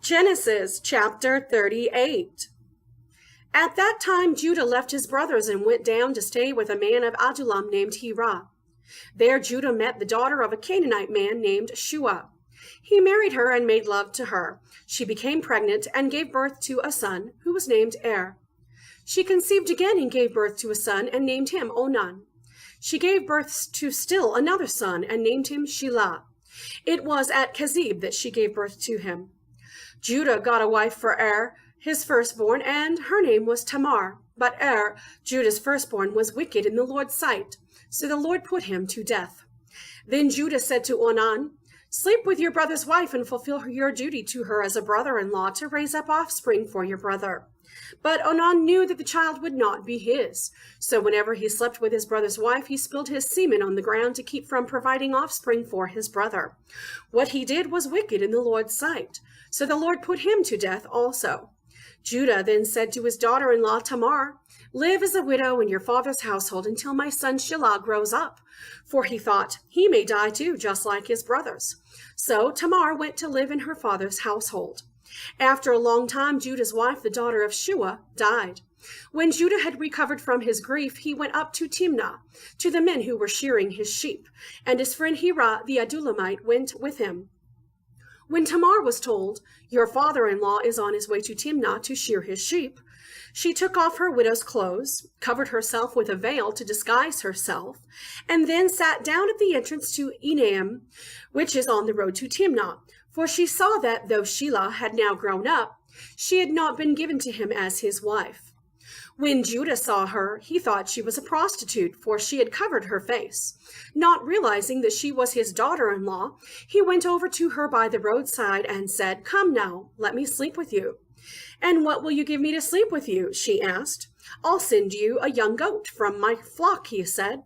Genesis chapter 38. At that time Judah left his brothers and went down to stay with a man of Adullam named Hira. There Judah met the daughter of a Canaanite man named Shua. He married her and made love to her. She became pregnant and gave birth to a son, who was named She conceived again and gave birth to a son and named him Onan. She gave birth to still another son and named him Shelah. It was at Kezib that she gave birth to him. Judah got a wife for his firstborn, and her name was Tamar. But Judah's firstborn, was wicked in the Lord's sight, so the Lord put him to death. Then Judah said to Onan, "Sleep with your brother's wife and fulfill your duty to her as a brother-in-law to raise up offspring for your brother." But Onan knew that the child would not be his. So whenever he slept with his brother's wife, he spilled his semen on the ground to keep from providing offspring for his brother. What he did was wicked in the Lord's sight. So the Lord put him to death also. Judah then said to his daughter-in-law Tamar, "Live as a widow in your father's household until my son Shelah grows up." For he thought, he may die too, just like his brothers. So Tamar went to live in her father's household. After a long time, Judah's wife, the daughter of Shua, died. When Judah had recovered from his grief, he went up to Timnah, to the men who were shearing his sheep, and his friend Hira the Adullamite went with him. When Tamar was told, "Your father-in-law is on his way to Timnah to shear his sheep," she took off her widow's clothes, covered herself with a veil to disguise herself, and then sat down at the entrance to Enaim, which is on the road to Timnah. For she saw that, though Shelah had now grown up, she had not been given to him as his wife. When Judah saw her, he thought she was a prostitute, for she had covered her face. Not realizing that she was his daughter-in-law, he went over to her by the roadside and said, "Come now, let me sleep with you." "And what will you give me to sleep with you?" she asked. "I'll send you a young goat from my flock," he said.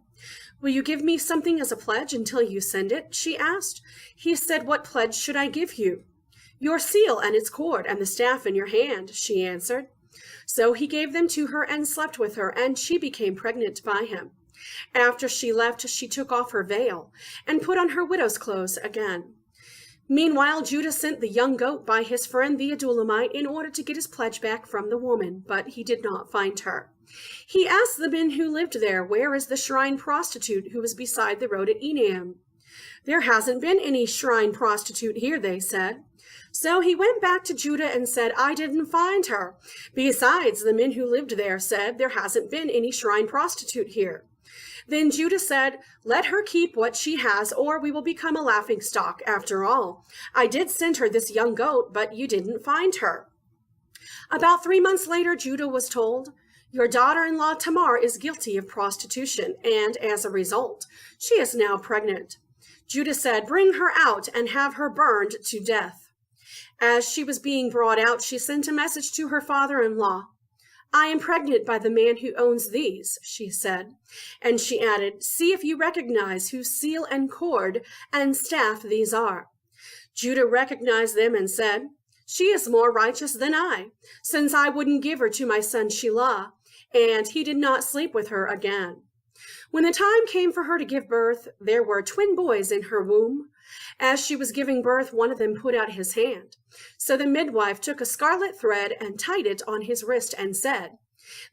"Will you give me something as a pledge until you send it?" she asked. He said, "What pledge should I give you?" "Your seal and its cord and the staff in your hand," she answered. So he gave them to her and slept with her, and she became pregnant by him. After she left, she took off her veil and put on her widow's clothes again. Meanwhile, Judah sent the young goat by his friend the Adullamite in order to get his pledge back from the woman, but he did not find her. He asked the men who lived there, "Where is the shrine prostitute who was beside the road at Enaim?" "There hasn't been any shrine prostitute here," they said. So he went back to Judah and said, "I didn't find her. Besides, the men who lived there said, 'There hasn't been any shrine prostitute here.'" Then Judah said, "Let her keep what she has, or we will become a laughingstock. After all, I did send her this young goat, but you didn't find her." About 3 months later, Judah was told, "Your daughter-in-law Tamar is guilty of prostitution, and as a result, she is now pregnant." Judah said, "Bring her out and have her burned to death." As she was being brought out, she sent a message to her father-in-law. "I am pregnant by the man who owns these," she said. And she added, "See if you recognize whose seal and cord and staff these are." Judah recognized them and said, "She is more righteous than I, since I wouldn't give her to my son Shelah," and he did not sleep with her again. When the time came for her to give birth, there were twin boys in her womb. As she was giving birth, one of them put out his hand. So the midwife took a scarlet thread and tied it on his wrist and said,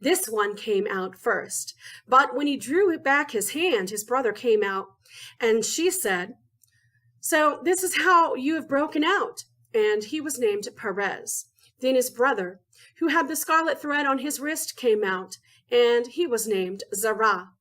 "This one came out first." But when he drew back his hand, his brother came out. And she said, "So this is how you have broken out." And he was named Perez. Then his brother, who had the scarlet thread on his wrist, came out, and he was named Zerah.